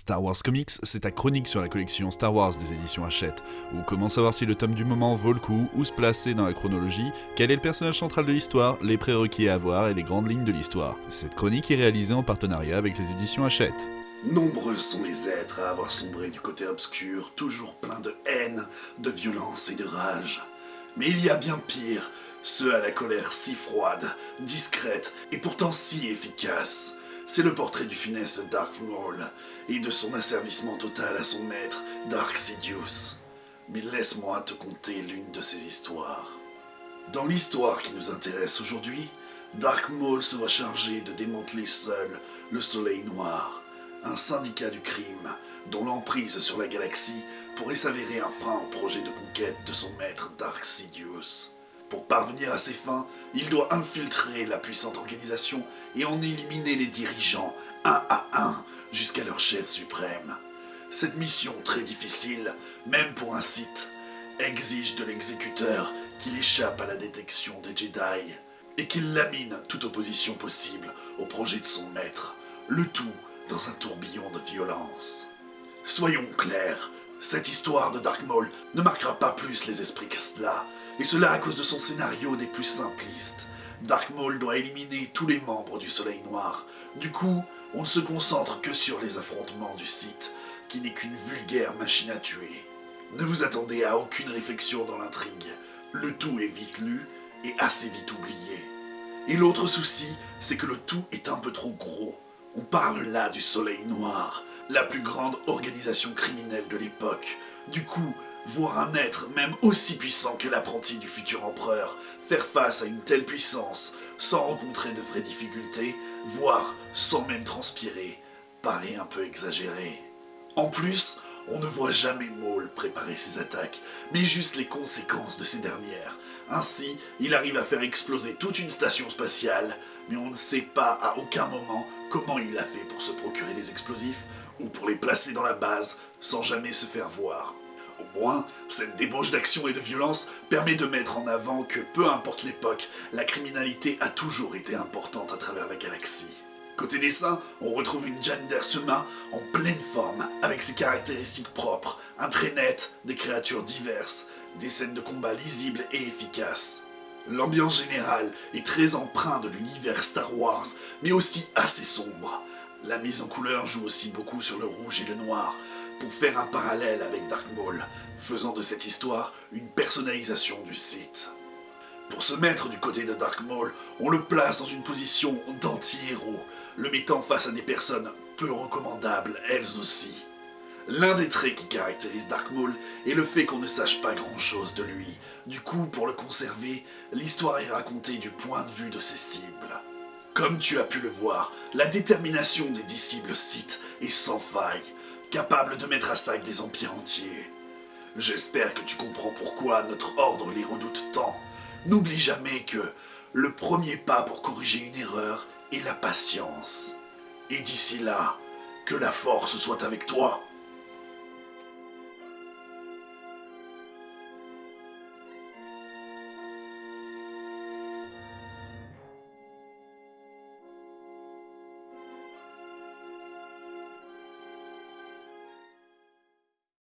Star Wars Comics, c'est ta chronique sur la collection Star Wars des éditions Hachette, ou comment savoir si le tome du moment vaut le coup, où se placer dans la chronologie, quel est le personnage central de l'histoire, les prérequis à avoir et les grandes lignes de l'histoire. Cette chronique est réalisée en partenariat avec les éditions Hachette. Nombreux sont les êtres à avoir sombré du côté obscur, toujours plein de haine, de violence et de rage. Mais il y a bien pire, ceux à la colère si froide, discrète et pourtant si efficace. C'est le portrait du funeste Darth Maul et de son asservissement total à son maître, Dark Sidious. Mais laisse-moi te conter l'une de ces histoires. Dans l'histoire qui nous intéresse aujourd'hui, Dark Maul se voit chargé de démanteler seul le Soleil Noir, un syndicat du crime dont l'emprise sur la galaxie pourrait s'avérer un frein au projet de conquête de son maître Dark Sidious. Pour parvenir à ses fins, il doit infiltrer la puissante organisation et en éliminer les dirigeants, un à un, jusqu'à leur chef suprême. Cette mission très difficile, même pour un Sith, exige de l'exécuteur qu'il échappe à la détection des Jedi et qu'il lamine toute opposition possible au projet de son maître, le tout dans un tourbillon de violence. Soyons clairs, cette histoire de Dark Maul ne marquera pas plus les esprits que cela, et cela à cause de son scénario des plus simplistes. Dark Maul doit éliminer tous les membres du Soleil Noir. Du coup, on ne se concentre que sur les affrontements du Sith, qui n'est qu'une vulgaire machine à tuer. Ne vous attendez à aucune réflexion dans l'intrigue. Le tout est vite lu et assez vite oublié. Et l'autre souci, c'est que le tout est un peu trop gros. On parle là du Soleil Noir, la plus grande organisation criminelle de l'époque. Du coup, voir un être même aussi puissant que l'apprenti du futur empereur faire face à une telle puissance sans rencontrer de vraies difficultés, voire sans même transpirer, paraît un peu exagéré. En plus, on ne voit jamais Maul préparer ses attaques, mais juste les conséquences de ces dernières. Ainsi, il arrive à faire exploser toute une station spatiale, mais on ne sait pas à aucun moment comment il l'a fait pour se procurer les explosifs ou pour les placer dans la base sans jamais se faire voir. Au moins, cette débauche d'action et de violence permet de mettre en avant que, peu importe l'époque, la criminalité a toujours été importante à travers la galaxie. Côté dessin, on retrouve une Jan Dersema en pleine forme, avec ses caractéristiques propres, un trait net, des créatures diverses, des scènes de combat lisibles et efficaces. L'ambiance générale est très empreinte de l'univers Star Wars, mais aussi assez sombre. La mise en couleur joue aussi beaucoup sur le rouge et le noir, pour faire un parallèle avec Dark Maul, faisant de cette histoire une personnalisation du Sith. Pour se mettre du côté de Dark Maul, on le place dans une position d'anti-héros, le mettant face à des personnes peu recommandables elles aussi. L'un des traits qui caractérise Dark Maul est le fait qu'on ne sache pas grand-chose de lui. Du coup, pour le conserver, l'histoire est racontée du point de vue de ses cibles. Comme tu as pu le voir, la détermination des disciples Sith est sans faille, capable de mettre à sac des empires entiers. J'espère que tu comprends pourquoi notre ordre les redoute tant. N'oublie jamais que le premier pas pour corriger une erreur est la patience. Et d'ici là, que la force soit avec toi.